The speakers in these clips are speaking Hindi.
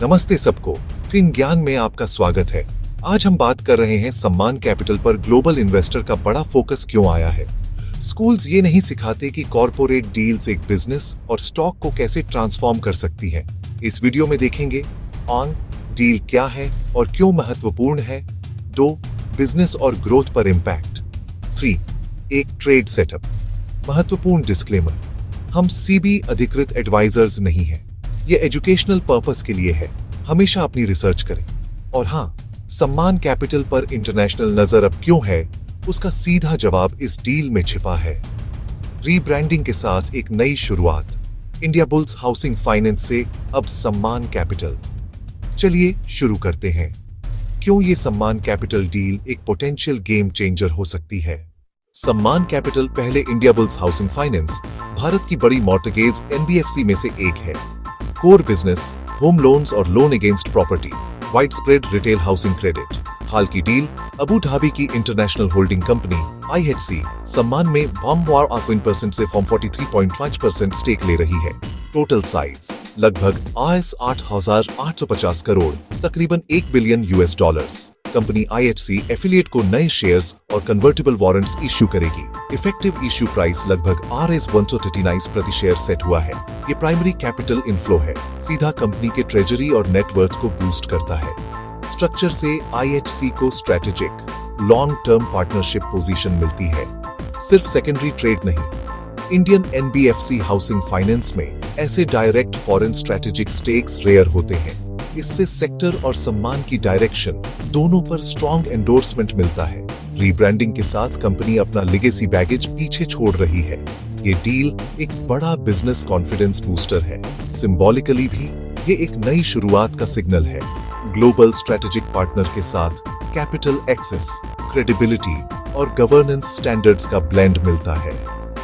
नमस्ते सबको, फिन ज्ञान में आपका स्वागत है। आज हम बात कर रहे हैं सम्मान कैपिटल पर ग्लोबल इन्वेस्टर का बड़ा फोकस क्यों आया है। स्कूल्स ये नहीं सिखाते कि कॉर्पोरेट डील्स एक बिजनेस और स्टॉक को कैसे ट्रांसफॉर्म कर सकती है। इस वीडियो में देखेंगे ऑन डील क्या है और क्यों महत्वपूर्ण है। 2. बिजनेस और ग्रोथ पर इम्पैक्ट। 3. एक ट्रेड सेटअप। महत्वपूर्ण डिस्क्लेमर, हम सीबी अधिकृत एडवाइजर्स नहीं हैं। ये एजुकेशनल पर्पस के लिए है, हमेशा अपनी रिसर्च करें। और हाँ, सम्मान कैपिटल पर इंटरनेशनल नजर अब क्यों है, उसका सीधा जवाब इस डील में छिपा है। रीब्रांडिंग के साथ एक नई शुरुआत, इंडिया बुल्स हाउसिंग फाइनेंस से अब सम्मान कैपिटल। चलिए शुरू करते हैं। क्यों ये सम्मान कैपिटल डील एक पोटेंशियल गेम चेंजर हो सकती है। सम्मान कैपिटल पहले Indiabulls housing finance Bharat की बड़ी मॉर्टगेज एनबीएफसी में से एक है। कोर बिजनेस होम लोन्स और loan against property, wide spread retail housing credit. हाल की डील अबू धाबी की international holding company IHC Sammaan में बॉम्बार ऑफ 1% से फॉर्म 43.5% स्टेक ले रही है। टोटल साइज लगभग $8,850 करोड़, तकरीबन $1 बिलियन। कंपनी IHC एफिलिएट को नए शेयर्स और कन्वर्टिबल वारंट्स इश्यू करेगी। इफेक्टिव इश्यू प्राइस लगभग Rs139 प्रति शेयर सेट हुआ है। ये प्राइमरी कैपिटल इनफ्लो है, सीधा कंपनी के ट्रेजरी और नेटवर्थ को बूस्ट करता है। स्ट्रक्चर से IHC को strategic long term partnership position मिलती है, सिर्फ सेकेंडरी ट्रेड नहीं। इंडियन NBFC हाउसिंग फाइनेंस में ऐसे direct foreign strategic stakes rare होते हैं। इससे सेक्टर और सम्मान की डायरेक्शन दोनों पर स्ट्रॉन्ग एंडोर्समेंट मिलता है। रीब्रांडिंग के साथ कंपनी अपना लेगेसी बैगेज पीछे छोड़ रही है। ये डील एक बड़ा बिजनेस कॉन्फिडेंस बूस्टर है। सिंबॉलिकली भी ये एक नई शुरुआत का सिग्नल है। ग्लोबल स्ट्रेटेजिक पार्टनर के साथ कैपिटल एक्सेस, क्रेडिबिलिटी और गवर्नेंस स्टैंडर्ड्स का ब्लेंड मिलता है।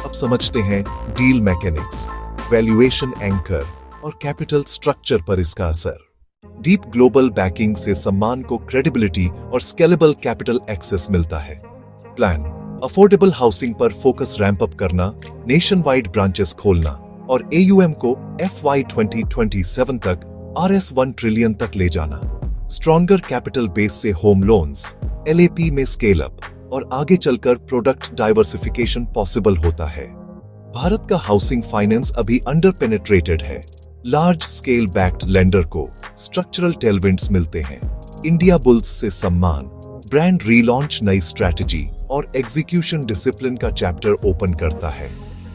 अब समझते हैं डील मैकेनिक्स, वैल्यूएशन एंकर और कैपिटल स्ट्रक्चर पर इसका असर। डीप ग्लोबल बैकिंग से सम्मान को क्रेडिबिलिटी और स्केलेबल कैपिटल एक्सेस मिलता है। प्लान अफोर्डेबल हाउसिंग पर फोकस रैंप अप करना, नेशन वाइड ब्रांचेस खोलना और AUM को FY 2027 तक Rs1 ट्रिलियन तक ले जाना। स्ट्रॉन्गर कैपिटल बेस से होम लोन्स, LAP में स्केल अप और आगे चलकर प्रोडक्ट डाइवर्सिफिकेशन पॉसिबल होता है। भारत का हाउसिंग फाइनेंस अभी अंडर पेनिट्रेटेड है। लार्ज स्केल बैक्ड लेंडर को स्ट्रक्चरल टेलविंड्स मिलते हैं। इंडिया बुल्स से सम्मान, ब्रांड रीलॉन्च नई स्ट्रैटेजी और एग्जीक्यूशन डिसिप्लिन का चैप्टर ओपन करता है।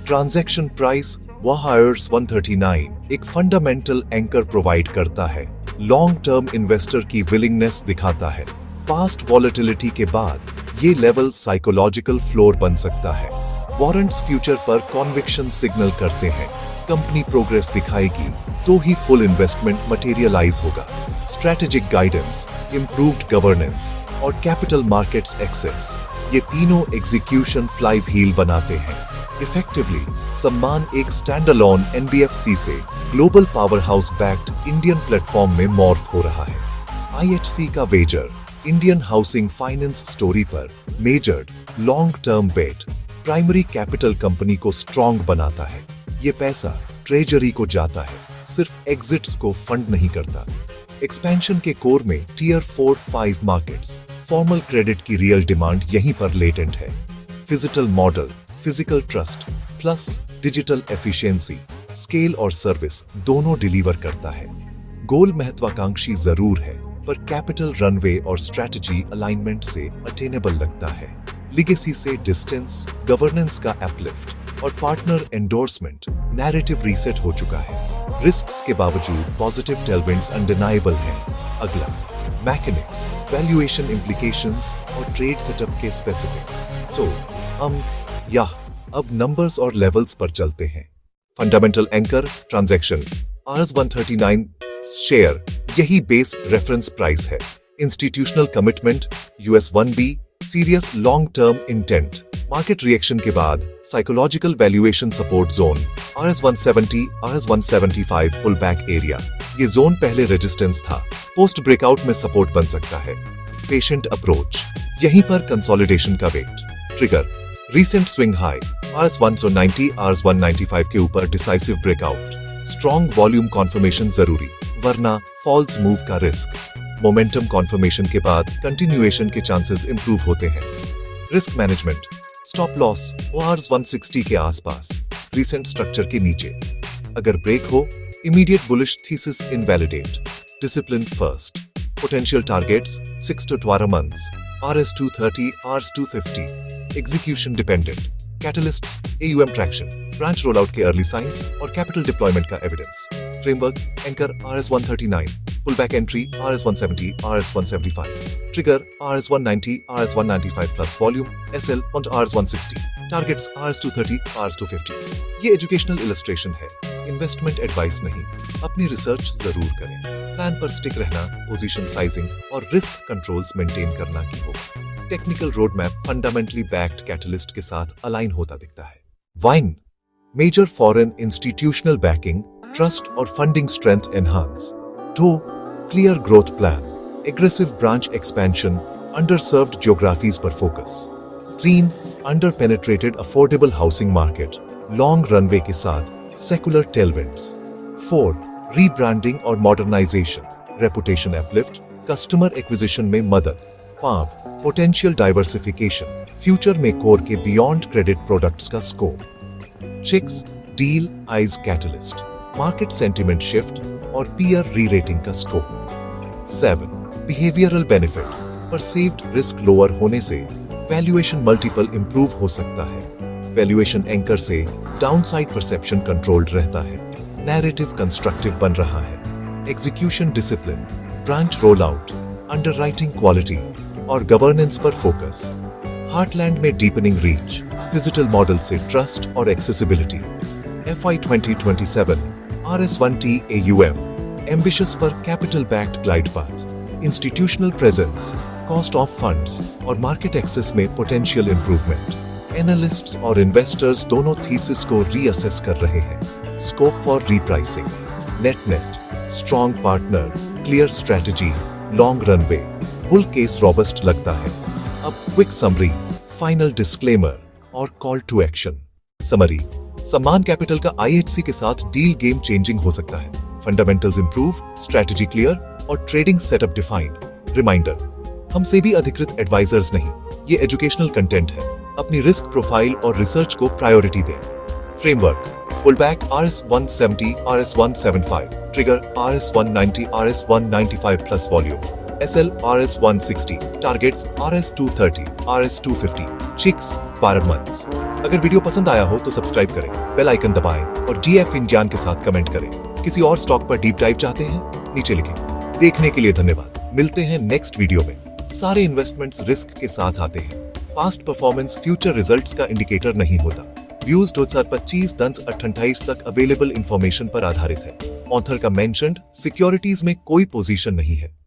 ट्रांजैक्शन प्राइस Rs139 एक फंडामेंटल एंकर प्रोवाइड करता है, लॉन्ग टर्म इन्वेस्टर की विलिंगनेस दिखाता है। पास्ट वॉलेटिलिटी के बाद ये लेवल साइकोलॉजिकल फ्लोर बन सकता है। वारंट्स फ्यूचर पर कॉन्विक्शन सिग्नल करते हैं। कंपनी प्रोग्रेस दिखाएगी तो ही फुल इन्वेस्टमेंट मटेरियलाइज होगा। स्ट्रेटेजिक गाइडेंस, इंप्रूव्ड गवर्नेंस और कैपिटल मार्केट्स एक्सेस, ये तीनों एग्जीक्यूशन फ्लाई व्हील बनाते हैं। इफेक्टिवली सम्मान एक स्टैंडअलोन NBFC से global power house backed Indian platform में मॉर्फ हो रहा है। IHC का wager Indian housing finance story पर measured long term bet primary capital company को स्ट्रॉन्ग बनाता है। ये पैसा ट्रेजरी को जाता है, सिर्फ एग्जिट्स को फंड नहीं करता। एक्सपेंशन के कोर में टियर 4-5 मार्केट्स, फॉर्मल क्रेडिट की रियल डिमांड यहीं पर लेटेंट है। Physical model, physical trust plus digital efficiency, scale और सर्विस दोनों डिलीवर करता है। गोल महत्वाकांक्षी जरूर है, पर कैपिटल रनवे और स्ट्रैटेजी अलाइनमेंट से अटेनेबल लगता है। लिगेसी से डिस्टेंस, गवर्नेंस का अपलिफ्ट और पार्टनर एंडोर्समेंट, नैरेटिव रीसेट हो चुका है। रिस्क्स के बावजूद पॉजिटिव टेलविंड्स अनडिनाइबल हैं। अगला मैकेनिक्स, वैल्यूएशन इम्प्लीकेशंस और ट्रेड सेटअप के स्पेसिफिक्स। तो हम अब नंबर्स और लेवल्स पर चलते हैं। Fundamental anchor transaction Rs139 share, यही बेस रेफरेंस प्राइस है। Institutional commitment US1B, serious long term intent. Market reaction के बाद psychological valuation support zone Rs170, Rs175 pull back area. ये जोन पहले रेजिस्टेंस था, पोस्ट ब्रेकआउट में सपोर्ट बन सकता है। पेशेंट अप्रोच, यहीं पर कंसोलिडेशन का wait. Trigger recent swing high Rs190, Rs195 के ऊपर decisive breakout. Strong volume conformation जरूरी। वरना फॉल्स मूव का रिस्क। मोमेंटम कॉन्फर्मेशन के बाद कंटिन्यूएशन के चांसेस इंप्रूव होते हैं। Risk management, stop loss ORS 160 के आसपास, रिसेंट स्ट्रक्चर के नीचे। अगर ब्रेक हो, immediate bullish thesis invalidate. Discipline first, potential targets 6 to 12 months, RS 230, RS 250, execution dependent. Catalysts, AUM traction, branch rollout के अर्ली साइंस और कैपिटल डिप्लॉयमेंट का evidence. Framework, anchor RS 139, pullback entry RS 170, RS 175, trigger RS 190, RS 195 plus volume SL on RS 160, targets RS 230, RS 250। ये एजुकेशनल इलस्ट्रेशन है, इन्वेस्टमेंट एडवाइस नहीं। अपनी रिसर्च जरूर करें। प्लान पर स्टिक रहना, पोजीशन साइजिंग और रिस्क कंट्रोल्स मेंटेन करना की होगा। Technical road map fundamentally backed catalyst के साथ अलाइन होता दिखता है। One, major foreign institutional backing, trust और funding strength enhance. Two, clear growth plan, aggressive branch expansion, underserved geographies पर focus. 3, under penetrated affordable housing market, long runway के साथ सेकुलर टेलविंड्स। 4, रीब्रांडिंग और modernisation, reputation uplift, customer acquisition में मदद। 5, पोटेंशियल डाइवर्सिफिकेशन, फ्यूचर में कोर के बियॉन्ड क्रेडिट प्रोडक्ट्स का scope. 6, deal eyes catalyst, market sentiment shift और पीयर री रेटिंग का scope. 7, behavioural benefit, perceived risk lower होने से वैल्यूएशन मल्टीपल इंप्रूव हो सकता है। वैल्यूएशन एंकर से डाउनसाइड परसेप्शन कंट्रोल्ड रहता है। नैरेटिव कंस्ट्रक्टिव बन रहा है। Execution discipline, branch roll out, underwriting quality और गवर्नेंस पर फोकस। हार्टलैंड में डीपनिंग रीच, फिजिकल मॉडल से ट्रस्ट और accessibility. FY 2027 RS 1T AUM, ambitious पर capital backed glide path, institutional presence, cost of funds और मार्केट एक्सेस में पोटेंशियल इंप्रूवमेंट। एनालिस्ट्स और इन्वेस्टर्स दोनों थीसिस को रीअसेस कर रहे हैं। Scope for repricing, net, strong partner, clear strategy, long runway, bull case robust लगता है। अब क्विक समरी, फाइनल डिस्क्लेमर और call to action. Summary, Sammaan capital का IHC के साथ डील गेम चेंजिंग हो सकता है। फंडामेंटल्स इंप्रूव, स्ट्रेटजी क्लियर और ट्रेडिंग सेटअप डिफाइंड। रिमाइंडर, हम सेबी अधिकृत एडवाइजर्स नहीं, ये एजुकेशनल कंटेंट है। अपनी रिस्क प्रोफाइल और रिसर्च को प्रायोरिटी दें। Framework, pullback RS 170, RS 175, trigger RS 190, RS 195 plus volume SL RS 160, targets RS 230, RS 250, चिक्स 12 months। अगर वीडियो पसंद आया हो तो सब्सक्राइब करें, बेल आइकन दबाएं और GF इंडियन के साथ कमेंट करें। किसी और स्टॉक पर डीप डाइव चाहते हैं? नीचे लिखें। देखने के लिए धन्यवाद। मिलते हैं नेक्स्ट वीडियो में। सारे इन्वेस्टमेंट्स रिस्क के साथ आते हैं। पास्ट परफॉर्मेंस फ्यूचर रिजल्ट्स का इंडिकेटर नहीं होता। व्यूज 2025-28 तक अवेलेबल इंफॉर्मेशन पर आधारित है। ऑथर का मेंशन्ड सिक्योरिटीज में कोई पोजीशन नहीं है।